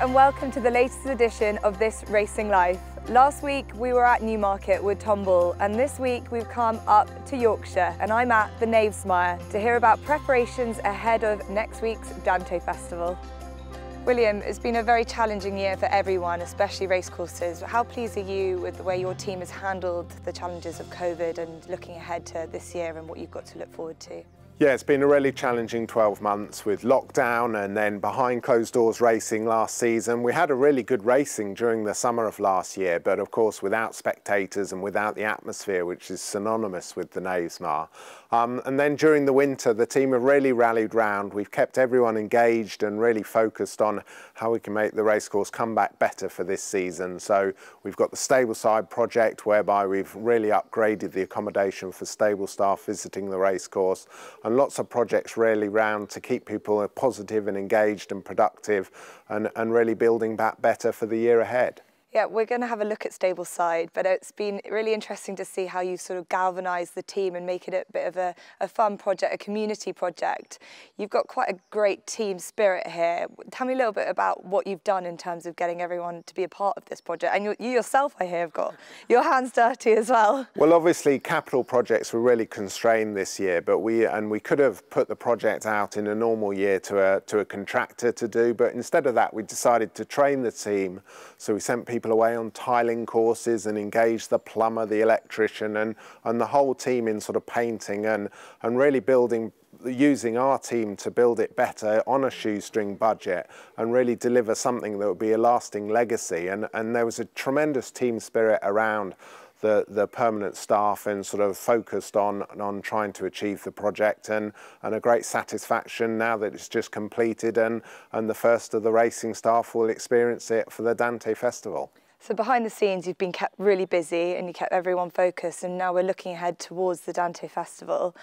and welcome to the latest edition of This Racing Life. Last week we were at Newmarket with Tomble, and this week we've come up to Yorkshire and I'm at the Knavesmire to hear about preparations ahead of next week's Dante Festival. William, it's been a very challenging year for everyone, especially racecourses. How pleased are you with the way your team has handled the challenges of COVID and looking ahead to this year and what you've got to look forward to? Yeah, it's been a really challenging 12 months with lockdown and then behind closed doors racing last season. We had a really good racing during the summer of last year, but of course without spectators and without the atmosphere, which is synonymous with the Knavesmire. And then during the winter, the team have really rallied round. We've kept everyone engaged and really focused on how we can make the racecourse come back better for this season. So we've got the Stableside project, whereby we've really upgraded the accommodation for stable staff visiting the racecourse, and lots of projects really round to keep people positive and engaged and productive and really building back better for the year ahead. Yeah, we're going to have a look at Stableside, but it's been really interesting to see how you sort of galvanised the team and make it a bit of a fun project, a community project. You've got quite a great team spirit here. Tell me a little bit about what you've done in terms of getting everyone to be a part of this project. And you yourself, I hear, have got your hands dirty as well. Well, obviously, capital projects were really constrained this year, but we could have put the project out in a normal year to a contractor to do, but instead of that, we decided to train the team. So we sent people away on tiling courses and engaged the plumber, the electrician and the whole team in sort of painting and really using our team to build it better on a shoestring budget and really deliver something that would be a lasting legacy. And there was a tremendous team spirit around the permanent staff and sort of focused on trying to achieve the project and a great satisfaction now that it's just completed and the first of the racing staff will experience it for the Dante Festival. So behind the scenes you've been kept really busy and you kept everyone focused, and now we're looking ahead towards the Dante Festival.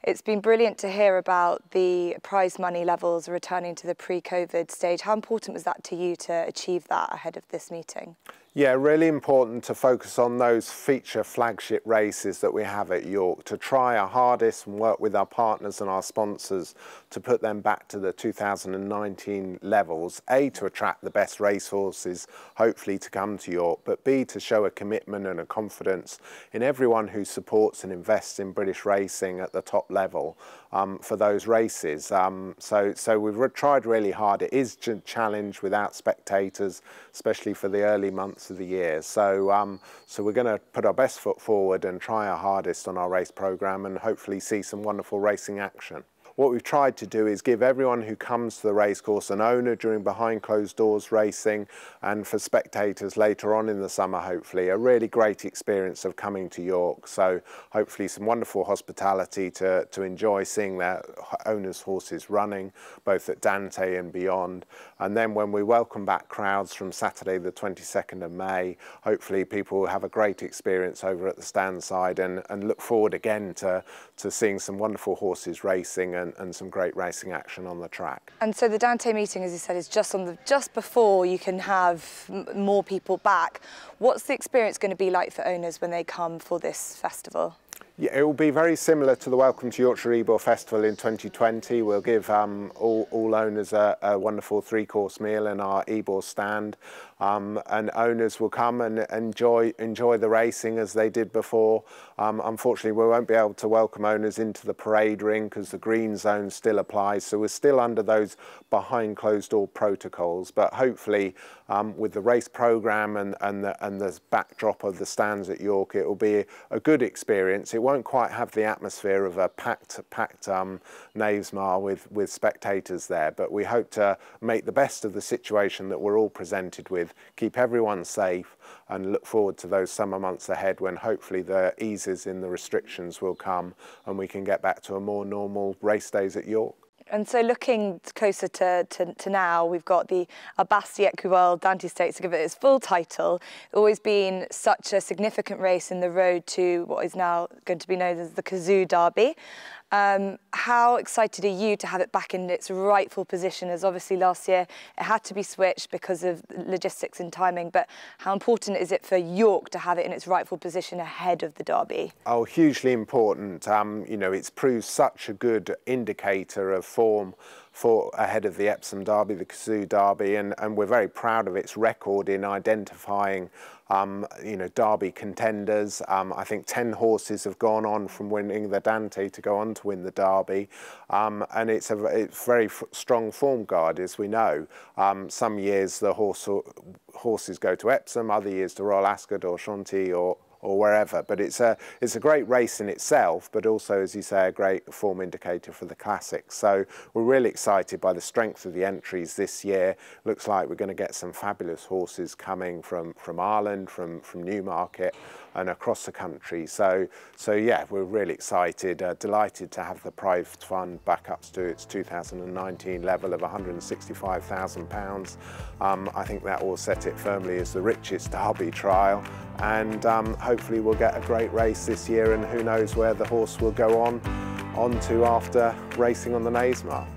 It's been brilliant to hear about the prize money levels returning to the pre-COVID stage. How important was that to you to achieve that ahead of this meeting? Yeah, really important to focus on those feature flagship races that we have at York, to try our hardest and work with our partners and our sponsors to put them back to the 2019 levels. A, to attract the best racehorses, hopefully to come to York, but B, to show a commitment and a confidence in everyone who supports and invests in British racing at the top level for those races. So we've tried really hard. It is a challenge without spectators, especially for the early months of the year. So we're going to put our best foot forward and try our hardest on our race programme and hopefully see some wonderful racing action. What we've tried to do is give everyone who comes to the racecourse an owner during behind closed doors racing, and for spectators later on in the summer, hopefully, a really great experience of coming to York. So hopefully some wonderful hospitality to enjoy seeing their owners' horses running, both at Dante and beyond. And then when we welcome back crowds from Saturday the 22nd of May, hopefully people will have a great experience over at the stand side and look forward again to seeing some wonderful horses racing and some great racing action on the track. And so the Dante meeting, as you said, is just before you can have more people back. What's the experience going to be like for owners when they come for this festival? Yeah, it will be very similar to the Welcome to Yorkshire Ebor Festival in 2020. We'll give all owners a wonderful three-course meal in our Ebor stand, and owners will come and enjoy the racing as they did before. Unfortunately, we won't be able to welcome owners into the parade ring because the green zone still applies, so we're still under those behind closed door protocols. But hopefully, with the race programme and the backdrop of the stands at York, it will be a good experience. It won't quite have the atmosphere of a packed Knavesmire with spectators there, but we hope to make the best of the situation that we're all presented with, keep everyone safe and look forward to those summer months ahead when hopefully the eases in the restrictions will come and we can get back to a more normal race days at York. And so looking closer to now, we've got the Waudby-Green Dante Stakes to give it its full title. It's always been such a significant race in the road to what is now going to be known as the Kazoo Derby. How excited are you to have it back in its rightful position, as obviously last year it had to be switched because of logistics and timing, but how important is it for York to have it in its rightful position ahead of the Derby? Oh, hugely important. You know, it's proved such a good indicator of form fought ahead of the Epsom Derby, the Kazoo Derby, and we're very proud of its record in identifying you know, Derby contenders. I think 10 horses have gone on from winning the Dante to go on to win the Derby, and it's very strong form guide, as we know. Some years the horses go to Epsom, other years to Royal Ascot or Chantilly or wherever, but it's a great race in itself, but also, as you say, a great form indicator for the classics. So we're really excited by the strength of the entries this year. Looks like we're going to get some fabulous horses coming from Ireland, from Newmarket and across the country. So yeah, we're really excited, delighted to have the prize fund back up to its 2019 level of £165,000. I think that will set it firmly as the richest Derby trial, and hopefully we'll get a great race this year, and who knows where the horse will go on to after racing on the Naysmar.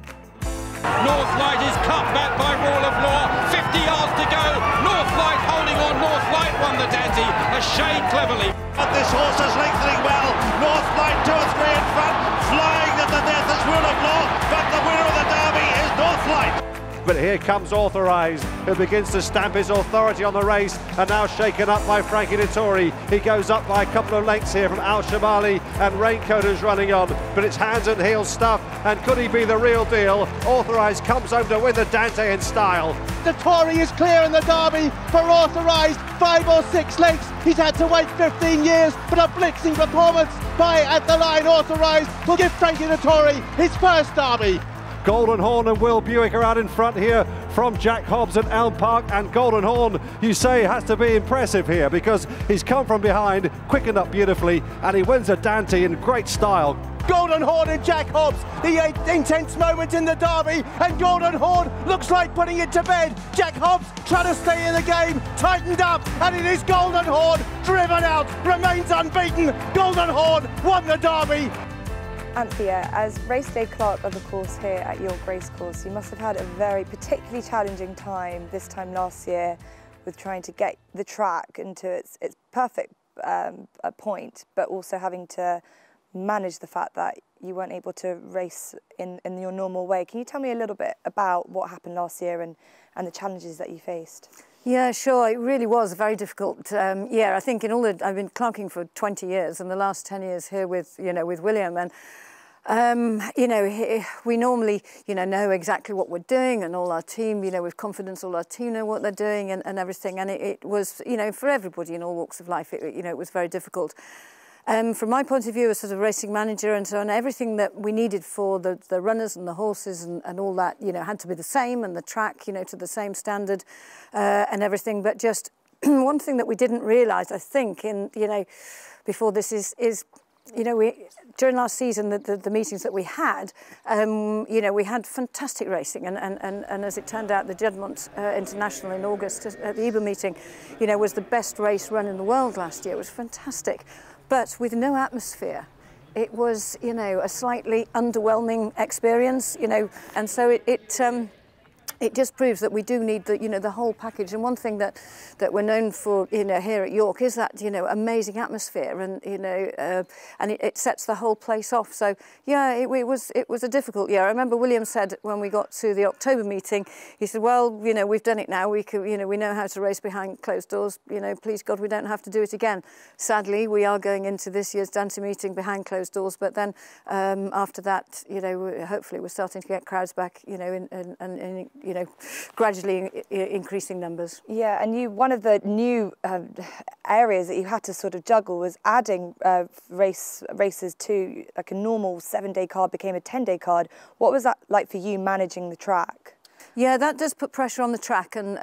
Northlight is cut back by Rule of Law, 50 yards to go, Northlight holding on, Northlight won the Dante, a shade cleverly. But this horse is lengthening well, Northlight 2 or 3 in front, flying at the death is Rule of Law, but the winner of the Derby is Northlight. But here comes Authorized, who begins to stamp his authority on the race, and now shaken up by Frankie Dettori. He goes up by a couple of lengths here from Al Shamali, and Raincoat is running on, but it's hands and heels stuff, and could he be the real deal? Authorized comes home to win the Dante in style. Dettori is clear in the Derby for Authorized, 5 or 6 lengths. He's had to wait 15 years, but a blitzing performance by At the Line Authorized will give Frankie Dettori his first Derby. Golden Horn and Will Buick are out in front here from Jack Hobbs and Elm Park, and Golden Horn, you say, has to be impressive here because he's come from behind, quickened up beautifully, and he wins a Dante in great style. Golden Horn and Jack Hobbs, the intense moment in the Derby, and Golden Horn looks like putting it to bed. Jack Hobbs trying to stay in the game, tightened up, and it is Golden Horn driven out, remains unbeaten. Golden Horn won the Derby. Anthea, as race day clerk of the course here at York Racecourse, you must have had a very particularly challenging time this time last year with trying to get the track into its perfect point, but also having to manage the fact that you weren't able to race in your normal way. Can you tell me a little bit about what happened last year and the challenges that you faced? Yeah, sure. It really was a very difficult year. I think I've been clerking for 20 years, and the last 10 years here with William, and we normally know exactly what we're doing, and all our team, with confidence, all our team know what they're doing and everything. And it was, for everybody in all walks of life, it was very difficult. From my point of view as sort of racing manager and so on, everything that we needed for the runners and the horses and all that, had to be the same, and the track, to the same standard and everything. But just one thing that we didn't realise, I think, before this is during last season, the meetings that we had, we had fantastic racing, and as it turned out, the Juddmonte International in August at the EBA meeting, was the best race run in the world last year. It was fantastic. But with no atmosphere. It was, a slightly underwhelming experience, and so it just proves that we do need the whole package. And one thing that we're known for, here at York is that, amazing atmosphere, and and it sets the whole place off. So yeah, it was a difficult year. I remember William said when we got to the October meeting, he said, well, we've done it now. We know how to race behind closed doors. Please God, we don't have to do it again. Sadly, we are going into this year's Dante meeting behind closed doors. But then after that, hopefully we're starting to get crowds back, and gradually increasing numbers. Yeah, and one of the new areas that you had to sort of juggle was adding races to, like, a normal 7-day card became a 10-day card. What was that like for you managing the track? Yeah, that does put pressure on the track and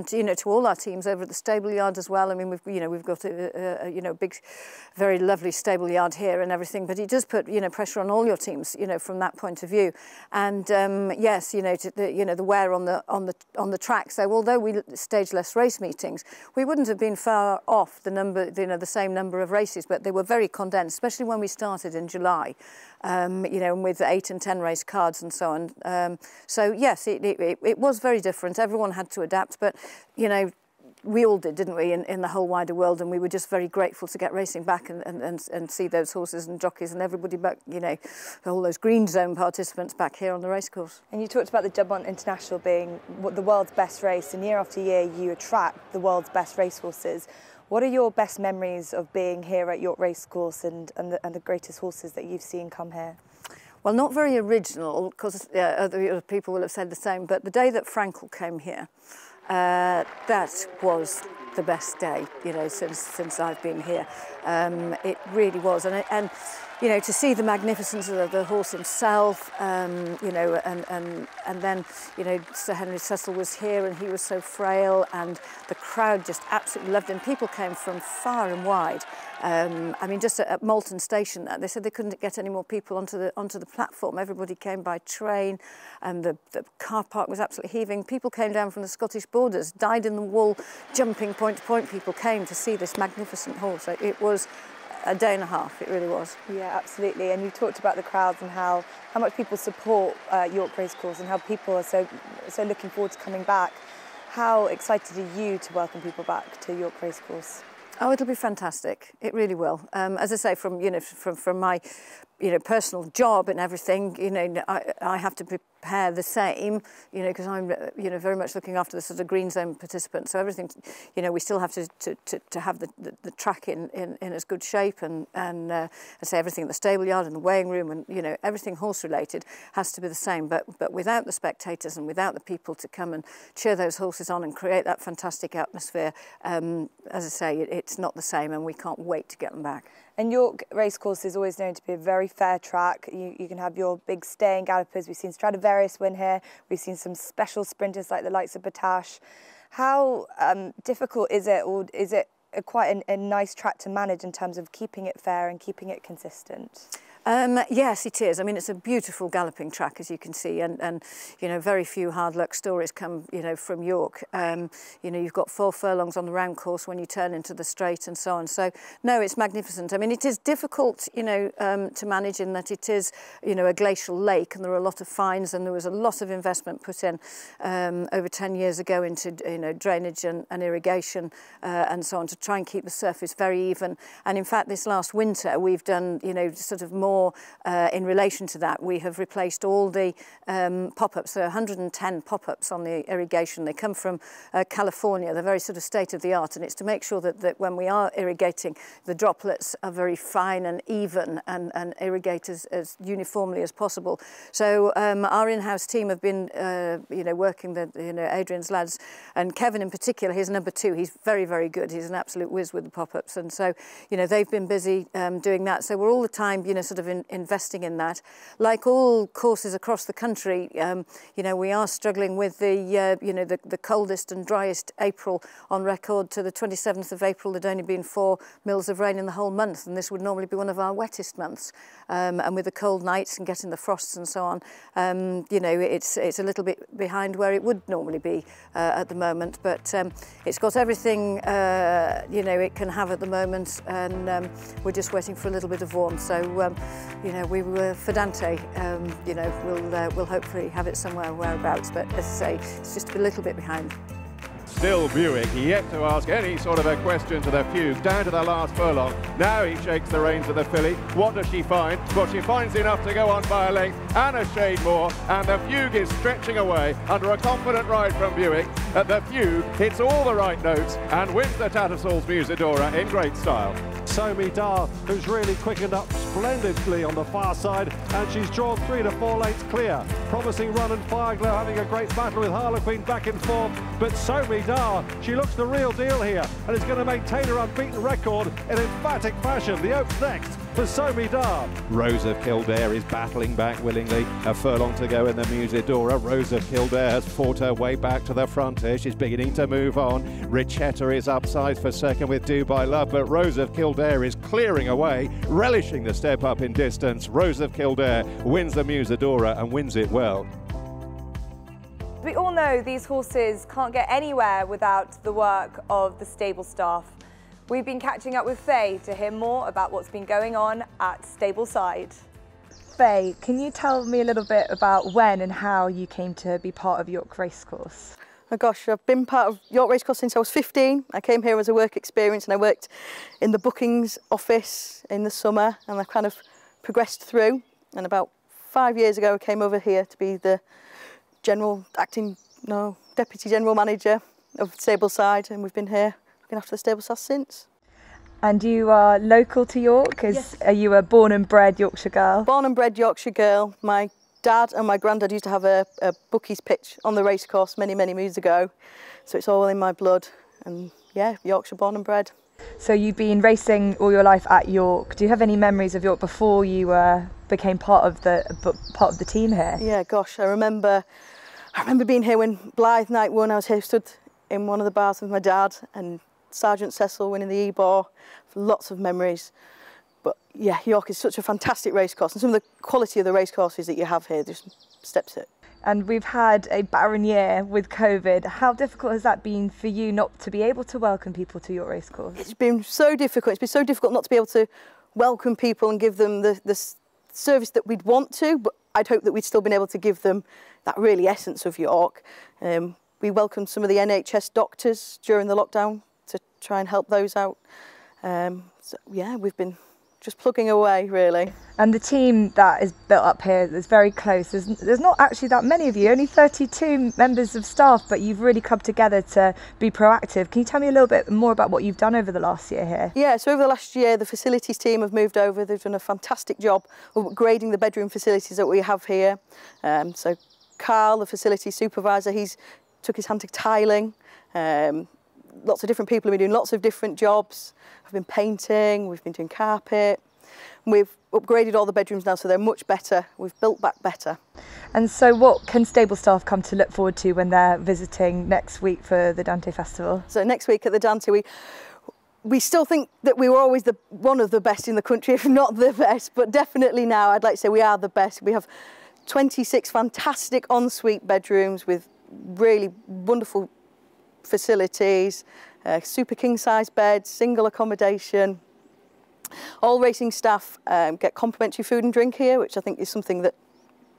to all our teams over at the stable yard as well. I mean, we've got a big, very lovely stable yard here and everything, but it does put pressure on all your teams from that point of view. And yes, the wear on the track. So although we staged less race meetings, we wouldn't have been far off the number, the same number of races, but they were very condensed, especially when we started in July. With 8 and 10 race cards and so on. So yes, it was very different. Everyone had to adapt, but we all did, didn't we, in the whole wider world, and we were just very grateful to get racing back and see those horses and jockeys and everybody back, you know, all those green zone participants back here on the racecourse. And you talked about the Jubilant International being the world's best race, and year after year you attract the world's best racehorses. What are your best memories of being here at York Racecourse and the greatest horses that you've seen come here? Well, not very original, because other people will have said the same, but the day that Frankel came here, that was the best day, you know, since I've been here. It really was, and you know, to see the magnificence of the horse himself, you know, and then, you know, Sir Henry Cecil was here and he was so frail, and the crowd just absolutely loved him. People came from far and wide. I mean, just at Moulton Station, they said they couldn't get any more people onto the platform. Everybody came by train, and the car park was absolutely heaving. People came down from the Scottish borders, died in the wool, jumping point to point. People came to see this magnificent horse. It was a day and a half, it really was. Yeah, absolutely. And you talked about the crowds and how much people support York Racecourse and how people are so looking forward to coming back. How excited are you to welcome people back to York Racecourse? Oh, it'll be fantastic. It really will. As I say, from my personal job and everything, I have to prepare the same, because I'm very much looking after the sort of green zone participants. So everything, we still have to have the track in as good shape, and I say everything in the stable yard and the weighing room, and everything horse related has to be the same. But without the spectators and without the people to come and cheer those horses on and create that fantastic atmosphere, as I say, it's not the same, and we can't wait to get them back. And York Racecourse is always known to be a very fair track. You can have your big staying gallopers. We've seen Stradivarius win here. We've seen some special sprinters like the likes of Batash. How difficult is it, or is it quite a nice track to manage in terms of keeping it fair and keeping it consistent? Yes, it is. I mean, it's a beautiful galloping track, as you can see, and very few hard luck stories come, from York. You've got 4 furlongs on the round course when you turn into the straight and so on. So, no, it's magnificent. I mean, it is difficult, to manage in that it is, a glacial lake, and there are a lot of fines, and there was a lot of investment put in over 10 years ago into, drainage and irrigation and so on to try and keep the surface very even. And in fact, this last winter, we've done, sort of more in relation to that. We have replaced all the pop-ups. There are 110 pop-ups on the irrigation. They come from California. They're very sort of state-of-the-art, and it's to make sure that when we are irrigating, the droplets are very fine and even and irrigate as uniformly as possible. So our in-house team have been, working Adrian's lads, and Kevin in particular, he's number 2. He's very, very good. He's an absolute whiz with the pop-ups, and so, they've been busy doing that. So we're all the time, sort of investing in that. Like all courses across the country, we are struggling with the coldest and driest April on record. To the 27th of April, there'd only been 4 mils of rain in the whole month, and this would normally be one of our wettest months. And with the cold nights and getting the frosts and so on, it's a little bit behind where it would normally be at the moment. But it's got everything it can have at the moment, and we're just waiting for a little bit of warmth. So we were for Dante. We'll hopefully have it somewhere whereabouts. But as I say, it's just a little bit behind. Still Buick, yet to ask any sort of a question to the Fugue, down to the last furlong. Now he shakes the reins of the filly. What does she find? Well, she finds enough to go on by a length and a shade more, and the Fugue is stretching away under a confident ride from Buick. The Fugue hits all the right notes and wins the Tattersalls Musidora in great style. Somi Dar, who's really quickened up splendidly on the far side, and she's drawn 3 to 4 lengths clear. Promising Run and Fireglow having a great battle with Harlequin back and forth, but Somi Dar, she looks the real deal here and is going to maintain her unbeaten record in emphatic fashion. The Oaks next for Somi Dar. Rose of Kildare is battling back willingly. A furlong to go in the Musidora. Rose of Kildare has fought her way back to the front here. She's beginning to move on. Richetta is upside for second with Dubai Love, but Rose of Kildare is clearing away, relishing the step up in distance. Rose of Kildare wins the Musidora and wins it well. We all know these horses can't get anywhere without the work of the stable staff. We've been catching up with Faye to hear more about what's been going on at Stableside. Faye, can you tell me a little bit about when and how you came to be part of York Racecourse? Oh gosh, I've been part of York Racecourse since I was 15. I came here as a work experience and I worked in the bookings office in the summer, and I kind of progressed through, and about 5 years ago I came over here to be the deputy general manager of Stableside, and we've been here looking after the Stableside since. And you are local to York? Yes. Are you a born and bred Yorkshire girl? Born and bred Yorkshire girl. My dad and my granddad used to have a bookies pitch on the racecourse many, many moons ago, so it's all in my blood, and yeah, Yorkshire born and bred. So you've been racing all your life at York. Do you have any memories of York before you became part of the team here? Yeah, gosh, I remember being here when Blythe Night won. I was here, stood in one of the bars with my dad, and Sergeant Cecil winning the E-Bar. Lots of memories. But yeah, York is such a fantastic racecourse, and some of the quality of the racecourses that you have here just steps it. And we've had a barren year with COVID. How difficult has that been for you not to be able to welcome people to your racecourse? It's been so difficult. It's been so difficult not to be able to welcome people and give them the service that we'd want to, but I'd hope that we'd still been able to give them that really essence of York. We welcomed some of the NHS doctors during the lockdown to try and help those out. So yeah, we've been just plugging away, really. And the team that is built up here is very close. There's not actually that many of you, only 32 members of staff, but you've really come together to be proactive. Can you tell me a little bit more about what you've done over the last year here? Yeah, so over the last year, the facilities team have moved over. They've done a fantastic job of upgrading the bedroom facilities that we have here. So Carl, the facilities supervisor, he's took his hand to tiling. Lots of different people have been doing lots of different jobs. I've been painting, we've been doing carpet. We've upgraded all the bedrooms now, so they're much better. We've built back better. And so what can stable staff come to look forward to when they're visiting next week for the Dante Festival? So next week at the Dante, we still think that we were always one of the best in the country, if not the best, but definitely now I'd like to say we are the best. We have 26 fantastic ensuite bedrooms with really wonderful facilities, super king-size beds, single accommodation. All racing staff get complimentary food and drink here, which I think is something that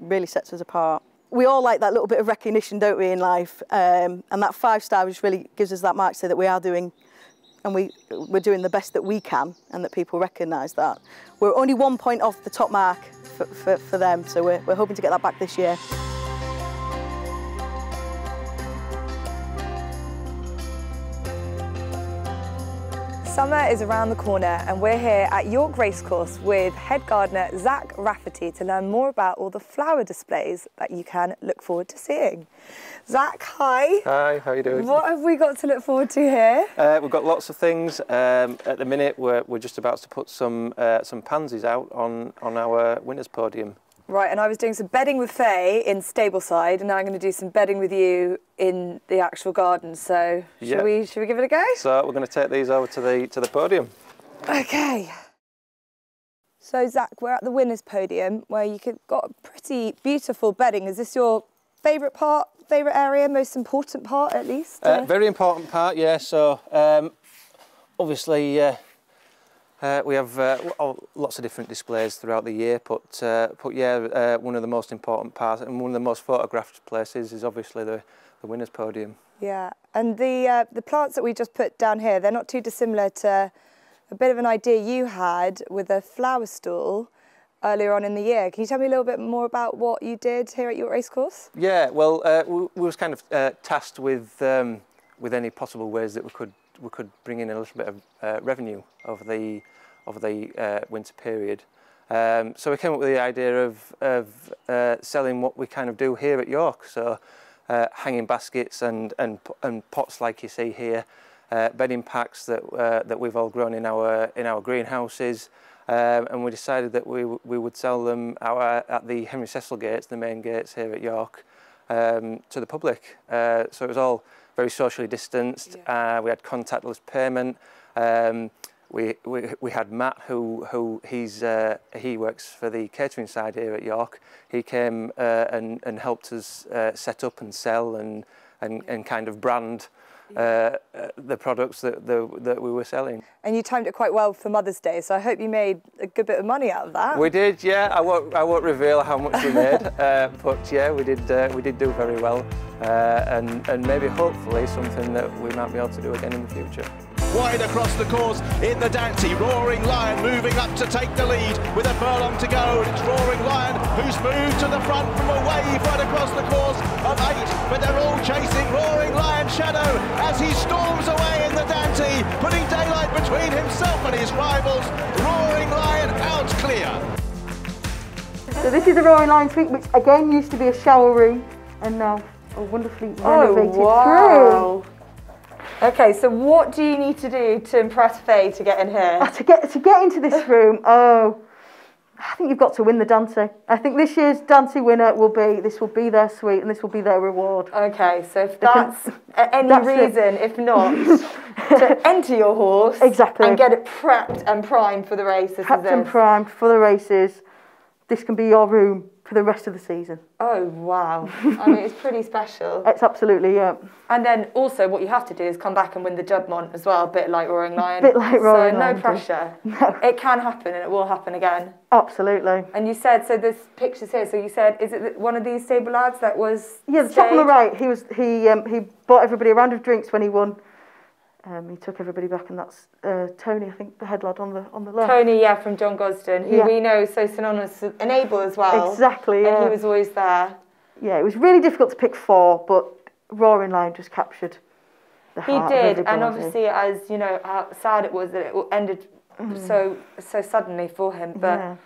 really sets us apart. We all like that little bit of recognition, don't we, in life? And that 5-star just really gives us that mark to say that we are doing, and we're doing the best that we can, and that people recognise that. We're only 1 point off the top mark for them, so we're hoping to get that back this year. Summer is around the corner and we're here at York Racecourse with head gardener Zach Rafferty to learn more about all the flower displays that you can look forward to seeing. Zach, hi. Hi, how are you doing? What have we got to look forward to here? We've got lots of things. At the minute we're just about to put some pansies out on our winners podium. Right, and I was doing some bedding with Faye in Stableside, and now I'm going to do some bedding with you in the actual garden. So should we give it a go? So we're going to take these over to the podium. Okay. So Zach, we're at the winners podium where you've got a pretty beautiful bedding. Is this your favourite part, favourite area, most important part at least? Very important part, yeah. So obviously. We have lots of different displays throughout the year, but yeah, one of the most important parts and one of the most photographed places is obviously the winners podium. Yeah, and the plants that we just put down here, they're not too dissimilar to a bit of an idea you had with a flower stall earlier on in the year. Can you tell me a little bit more about what you did here at York Racecourse? Yeah, well, we was kind of tasked with any possible ways that we could bring in a little bit of revenue over the winter period. So we came up with the idea of selling what we kind of do here at York. So hanging baskets and pots like you see here, bedding packs that we've all grown in our greenhouses, and we decided that we would sell them at the Henry Cecil gates, the main gates here at York, to the public. So it was all very socially distanced. Yeah. We had contactless payment. We had Matt, who he works for the catering side here at York. He came and helped us set up and sell and kind of brand the products that we were selling. And you timed it quite well for Mother's Day, so I hope you made a good bit of money out of that. We did, yeah. I won't reveal how much we made, but yeah, we did do very well, and maybe hopefully something that we might be able to do again in the future. Wide across the course in the Dante, Roaring Lion moving up to take the lead with a furlong to go. It's Roaring Lion who's moved to the front from a wave right across the course of 8, but they're all chasing Roaring Lion's shadow as he storms away in the Dante, putting daylight between himself and his rivals. Roaring Lion out clear. So this is the Roaring Lion Suite, which again used to be a shower room and now a wonderfully renovated room. Okay, so what do you need to do to impress Faye to get in here? To get into this room, I think you've got to win the Dante. I think this year's Dante winner will be their suite and this will be their reward. Okay, so if that's any reason, if not, to enter your horse and get it prepped and primed for the races. Prepped and primed for the races. This can be your room for the rest of the season. Oh, wow. I mean, it's pretty special. It's absolutely, yeah. And then also what you have to do is come back and win the Juddmonte as well, a bit like Roaring Lion. A bit like Roaring Lion. So no pressure. No. It can happen and it will happen again. Absolutely. And you said, so there's pictures here, so you said, is it one of these stable lads that was Yeah, the chap on the right, he bought everybody a round of drinks when he won. He took everybody back, and that's Tony, I think, the head lad on the left. Tony, yeah, from John Gosden, who we know is so synonymous with Enable as well. Exactly, yeah. And he was always there. Yeah, it was really difficult to pick 4, but Roaring Lion just captured the heart of everybody. And obviously, as you know, how sad it was that it ended so suddenly for him. But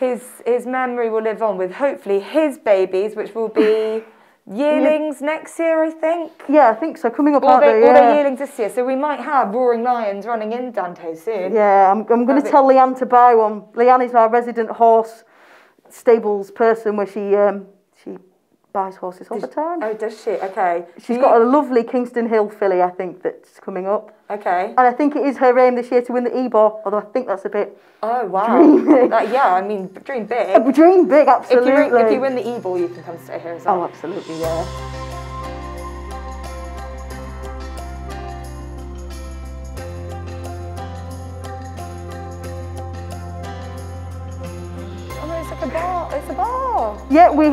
his memory will live on with hopefully his babies, which will be yearlings next year, I think. Yeah, I think so. Coming up, Or they're yearlings this year, so we might have Roaring Lions running in Dante soon. Yeah, I'm going to tell Leanne to buy one. Leanne is our resident horse stables person, where she buys horses all the time. Oh, does she? Okay. She's got a lovely Kingston Hill filly, I think, that's coming up. Okay. And I think it is her aim this year to win the Ebor, although I think that's a bit... Oh, wow. Dreamy. Yeah, I mean, dream big. Dream big, absolutely. If you win the Ebor, you can come stay here as well. Oh, absolutely, yeah. Oh, it's like a bar. It's a bar. Yeah, we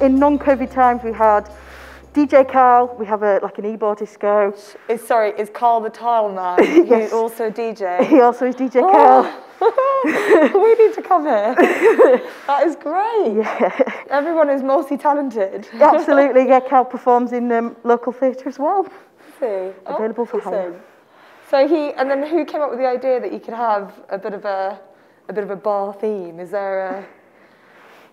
in non-COVID times we had DJ Carl. We have like an Ebor disco. Sorry, is Carl the tile man? Yes. He's also a DJ. He also is DJ Carl. We need to come here. That is great. Yeah. Everyone is multi-talented. Absolutely. Yeah, Carl performs in local theatre as well. See. Available for hire. So and then who came up with the idea that you could have a bit of a bar theme? Is there a...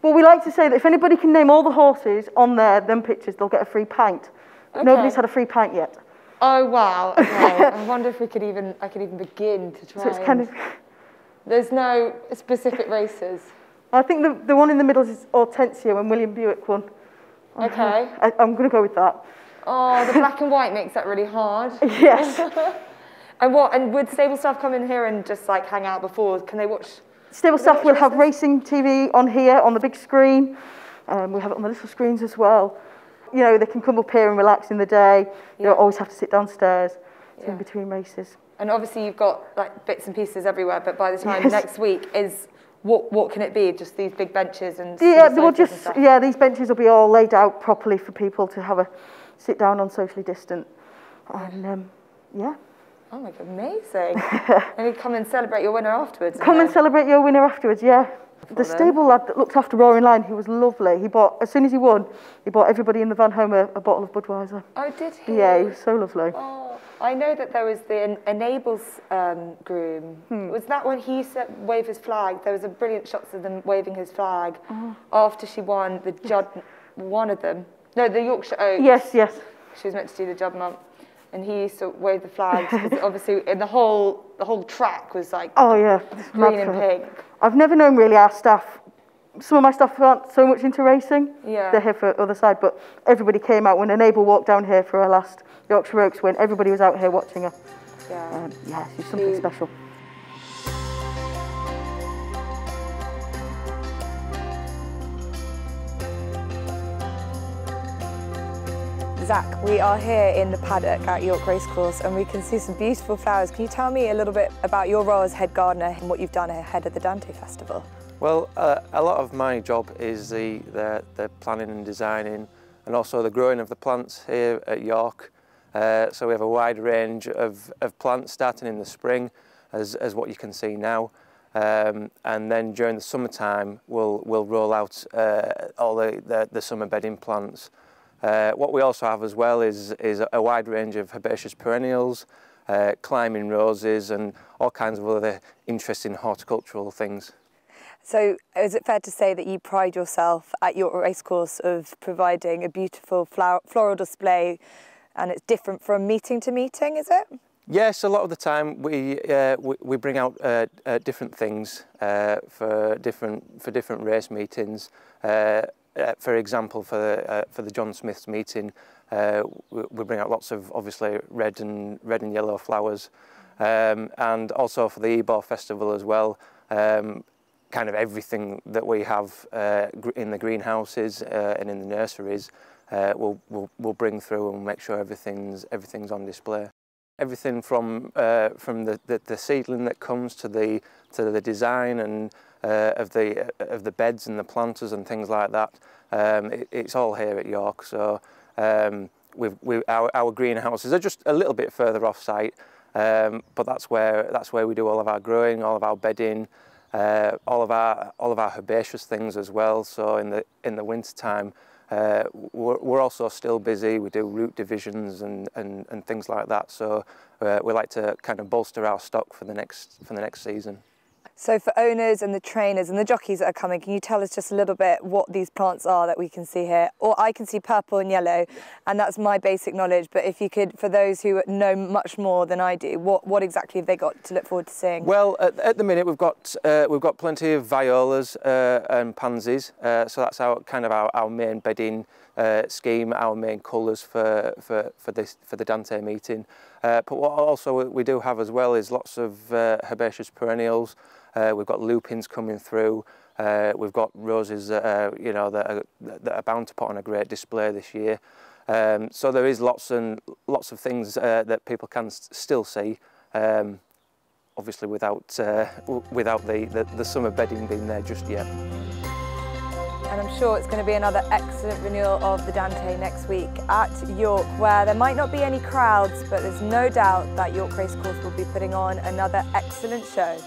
Well, we like to say that if anybody can name all the horses on them pictures, they'll get a free pint. But nobody's had a free pint yet. Oh wow! Okay. I wonder if I could even begin to try. So it's kind of. There's no specific races. I think the one in the middle is Hortensia when William Buick won. Okay. I'm going to go with that. Oh, the black and white makes that really hard. Yes. And would stable staff come in here and just like hang out before? Can they watch? Stable staff will have racing TV on here on the big screen. We have it on the little screens as well. You know, they can come up here and relax in the day. They don't always have to sit downstairs in between races. And obviously you've got like bits and pieces everywhere, but by the time next week is what can it be? Just these big benches and these benches will be all laid out properly for people to have a sit down on socially distant. And Oh my God, amazing. And you come and celebrate your winner afterwards. Come and celebrate your winner afterwards, yeah. The stable lad that looked after Roaring Lion, he was lovely. He bought, as soon as he won, he bought everybody in the van home a bottle of Budweiser. Oh, did he? Yeah, he was so lovely. Oh, I know that there was the Enables groom. Was that when he used to wave his flag? There was a brilliant shots of them waving his flag after she won the one of them. No, the Yorkshire Oaks. Yes, yes. She was meant to do the Juddmonte. And he used to wave the flags because obviously in the whole track was like green and pink. I've never known really our staff. Some of my staff aren't so much into racing. Yeah. They're here for the other side, but everybody came out when Enable walked down here for her last Yorkshire Oaks win. Everybody was out here watching her. Yeah. She's something special. Zach, we are here in the paddock at York Racecourse and we can see some beautiful flowers. Can you tell me a little bit about your role as head gardener and what you've done ahead of the Dante Festival? Well, a lot of my job is the planning and designing and also the growing of the plants here at York. So we have a wide range of plants starting in the spring, as what you can see now. And then during the summertime, we'll roll out all the summer bedding plants. What we also have as well is a wide range of herbaceous perennials, climbing roses and all kinds of other interesting horticultural things. So is it fair to say that you pride yourself at your racecourse of providing a beautiful floral display, and it's different from meeting to meeting, is it? Yes, a lot of the time we bring out different things for different race meetings. For example, for the John Smith's meeting, we bring out lots of obviously red and yellow flowers, and also for the Ebor Festival as well. Kind of everything that we have in the greenhouses and in the nurseries, we'll bring through and make sure everything's on display. Everything from the seedling that comes to the design and of the beds and the planters and things like that. It's all here at York. So our greenhouses are just a little bit further off site, but that's where we do all of our growing, all of our bedding, all of our herbaceous things as well. So in the winter time, we're also still busy. We do root divisions and things like that. So we like to kind of bolster our stock for the next season. So for owners and the trainers and the jockeys that are coming, can you tell us just a little bit what these plants are that we can see here? Or I can see purple and yellow, and that's my basic knowledge. But if you could, for those who know much more than I do, what exactly have they got to look forward to seeing? Well, at the minute we've got plenty of violas and pansies. So that's our main bedding scheme, our main colours for the Dante meeting. But what also we do have as well is lots of herbaceous perennials. We've got lupins coming through. We've got roses that are bound to put on a great display this year. So there is lots of things that people can still see, obviously without the summer bedding being there just yet. And I'm sure it's going to be another excellent renewal of the Dante next week at York, where there might not be any crowds, but there's no doubt that York Racecourse will be putting on another excellent show.